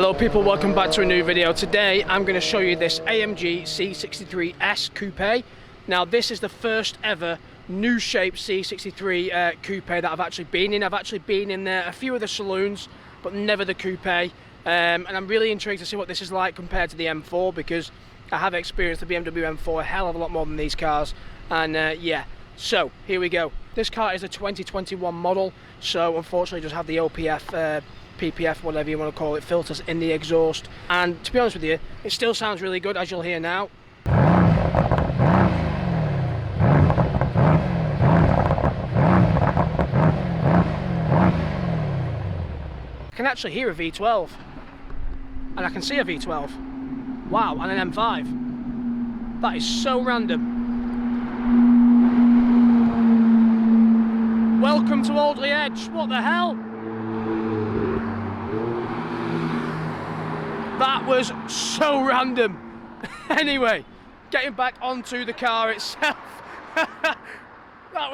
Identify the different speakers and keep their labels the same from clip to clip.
Speaker 1: Hello people, welcome back to a new video. Today I'm going to show you this AMG C63S Coupe. Now this is the first ever new shape C63 Coupe that I've actually been in. I've actually been in a few of the saloons, but never the Coupe. And I'm really intrigued to see what this is like compared to the M4, because I have experienced the BMW M4 a hell of a lot more than these cars. And yeah, so here we go. This car is a 2021 model, so unfortunately it does have the OPF PPF, whatever you want to call it, filters in the exhaust. And to be honest with you, it still sounds really good, as you'll hear now. I can actually hear a V12, and I can see a V12. Wow, and an M5. That is so random. Welcome to Oldley Edge. What the hell? That was so random. Anyway, getting back onto the car itself. That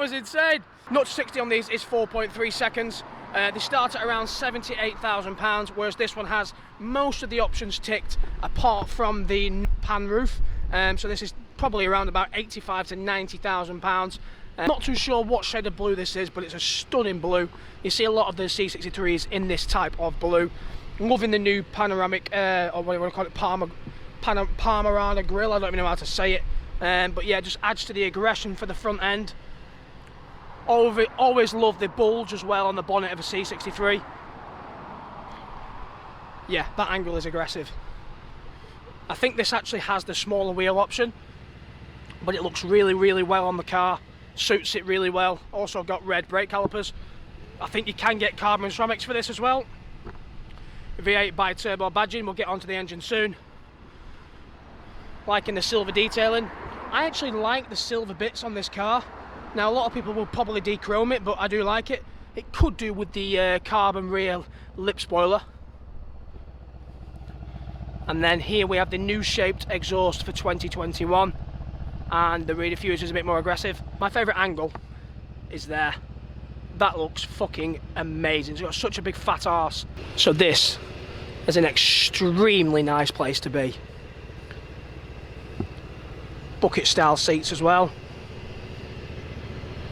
Speaker 1: was insane. 0 to 60 on these is 4.3 seconds. They start at around £78,000, whereas this one has most of the options ticked apart from the pan roof. So this is probably around about £85,000 to £90,000. Not too sure what shade of blue this is, but it's a stunning blue. You see a lot of the C63s in this type of blue. Loving the new panoramic, or what do you want to call it, Parmarana grille. I don't even know how to say it. But yeah, just adds to the aggression for the front end. Always love the bulge as well on the bonnet of a C63. Yeah, that angle is aggressive. I think this actually has the smaller wheel option, but it looks really, really well on the car. Suits it really well. Also got red brake calipers. I think you can get carbon ceramics for this as well. V8 bi-turbo badging, we'll get onto the engine soon. Liking the silver detailing. I actually like the silver bits on this car. Now a lot of people will probably dechrome it, but I do like it. It could do with the carbon rear lip spoiler. And then here we have the new shaped exhaust for 2021. And the rear diffuser is a bit more aggressive. My favourite angle is there. That looks fucking amazing. It's got such a big fat arse. So this is an extremely nice place to be. Bucket style seats as well.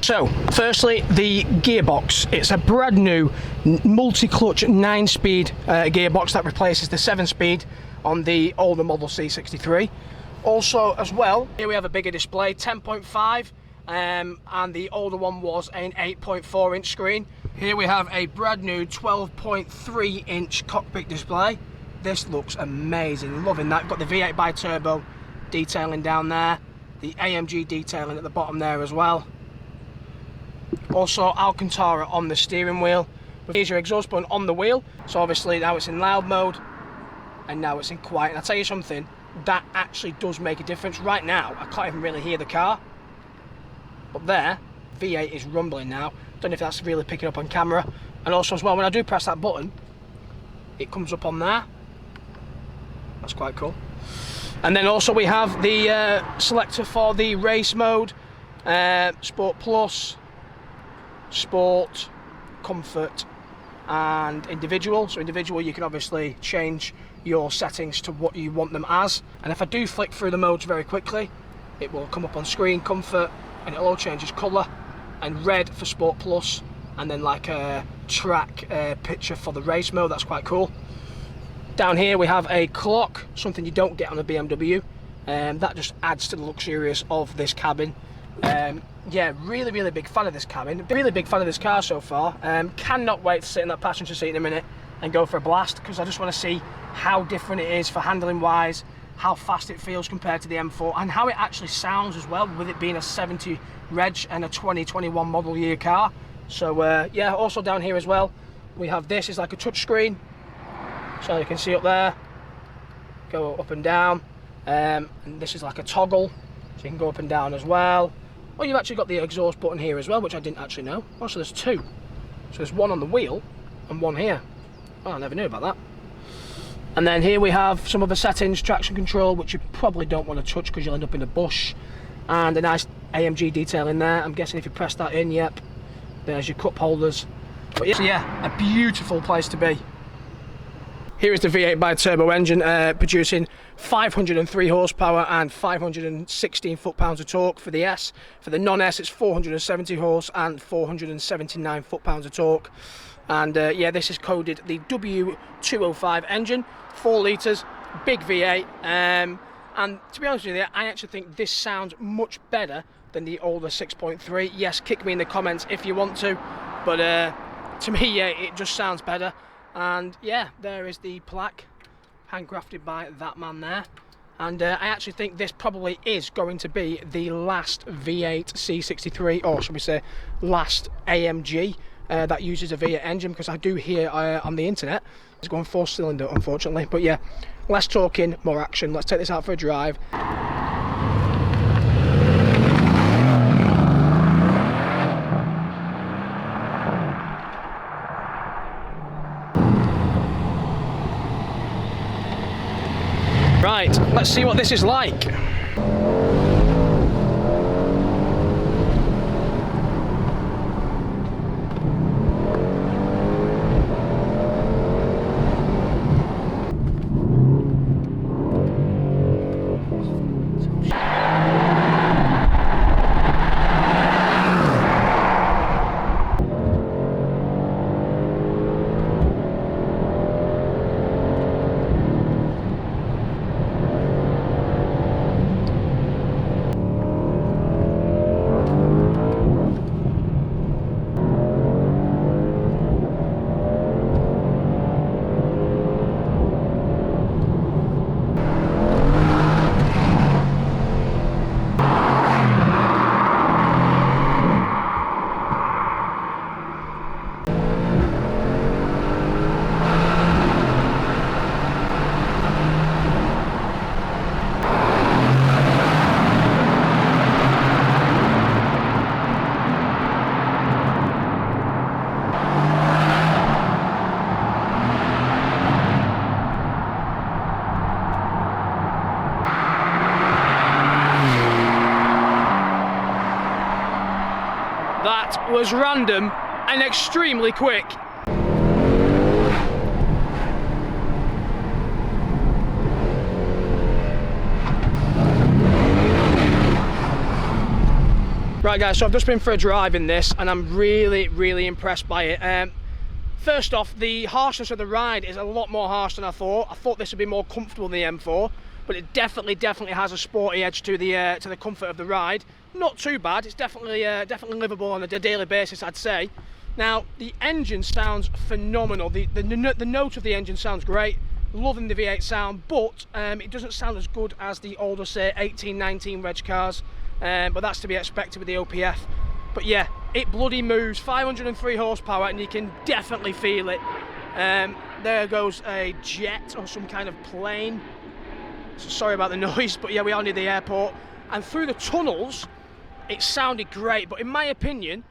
Speaker 1: So firstly, the gearbox. It's a brand new multi-clutch 9-speed gearbox that replaces the 7-speed on the older model C63. Also as well, here we have a bigger display, 10.5. And the older one was an 8.4 inch screen. Here we have a brand new 12.3 inch cockpit display. This looks amazing, loving that. Got the V8 bi-turbo detailing down there, the AMG detailing at the bottom there as well. Also Alcantara on the steering wheel. Here's your exhaust button on the wheel. So obviously now it's in loud mode and now it's in quiet. And I'll tell you something, that actually does make a difference. Right now I can't even really hear the car. But there, V8 is rumbling now. Don't know if that's really picking up on camera. And also as well, when I do press that button, it comes up on there. That's quite cool. And then also we have the selector for the race mode, Sport Plus, Sport, Comfort, and Individual. So Individual, you can obviously change your settings to what you want them as. And if I do flick through the modes very quickly, it will come up on screen, Comfort, and it'll all change its colour, and red for Sport Plus, and then like a track picture for the race mode. That's quite cool. Down here we have a clock, something you don't get on a BMW. That just adds to the luxurious of this cabin. Yeah, really big fan of this cabin. Really big fan of this car so far. Cannot wait to sit in that passenger seat in a minute and go for a blast, because I just want to see how different it is for handling wise, how fast it feels compared to the M4, and how it actually sounds as well, with it being a 70 reg and a 2021 model year car. So yeah, also down here as well we have this is like a touch screen, so you can see up there, go up and down, and this is like a toggle, so you can go up and down as well. Oh, you've actually got the exhaust button here as well, which I didn't actually know. Also there's two, so there's one on the wheel and one here. Oh, I never knew about that. And then here we have some other settings, traction control, which you probably don't want to touch because you'll end up in a bush. And a nice AMG detail in there. I'm guessing if you press that in, yep, there's your cup holders. But yeah, so yeah, a beautiful place to be. Here is the V8 bi-turbo engine producing 503 horsepower and 516 foot-pounds of torque for the S. For the non-S, it's 470 horse and 479 foot-pounds of torque. And yeah, this is coded the W205 engine, 4 litres, big V8. And to be honest with you, I actually think this sounds much better than the older 6.3. Yes, kick me in the comments if you want to, but to me, yeah, it just sounds better. And yeah, there is the plaque, handcrafted by that man there. And I actually think this probably is going to be the last V8 C63, or should we say, last AMG that uses a V8 engine, because I do hear on the internet it's going 4-cylinder, unfortunately. But yeah, less talking, more action. Let's take this out for a drive. Right, let's see what this is like. That was random and extremely quick. Right guys, so I've just been for a drive in this and I'm really impressed by it. First off, the harshness of the ride is a lot more harsh than I thought. I thought this would be more comfortable than the M4, but it definitely has a sporty edge to the comfort of the ride. Not too bad. It's definitely livable on a daily basis, I'd say. Now the engine sounds phenomenal. The note of the engine sounds great. Loving the V8 sound, but it doesn't sound as good as the older, say, 18, 19 reg cars. But that's to be expected with the OPF. But yeah, it bloody moves. 503 horsepower, and you can definitely feel it. There goes a jet or some kind of plane. So sorry about the noise, but yeah, we are near the airport. And through the tunnels, it sounded great, but in my opinion,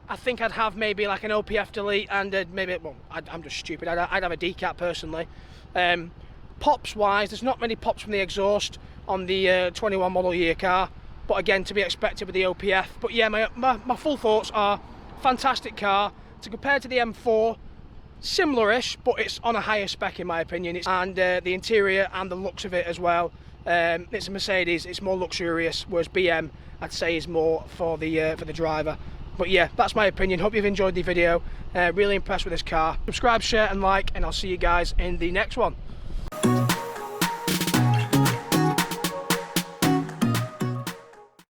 Speaker 1: I think I'd have maybe like an OPF delete and maybe, well, I'm just stupid, I'd have a decap personally. Pops wise, there's not many pops from the exhaust on the 21 model year car, but again, to be expected with the OPF. But yeah, my full thoughts are fantastic car. To compare to the M4, similar-ish, but it's on a higher spec in my opinion. And the interior and the looks of it as well. It's a Mercedes, it's more luxurious, whereas BM I'd say is more for the driver. But yeah, that's my opinion. Hope you've enjoyed the video. Really impressed with this car. Subscribe, share and like, and I'll see you guys in the next one.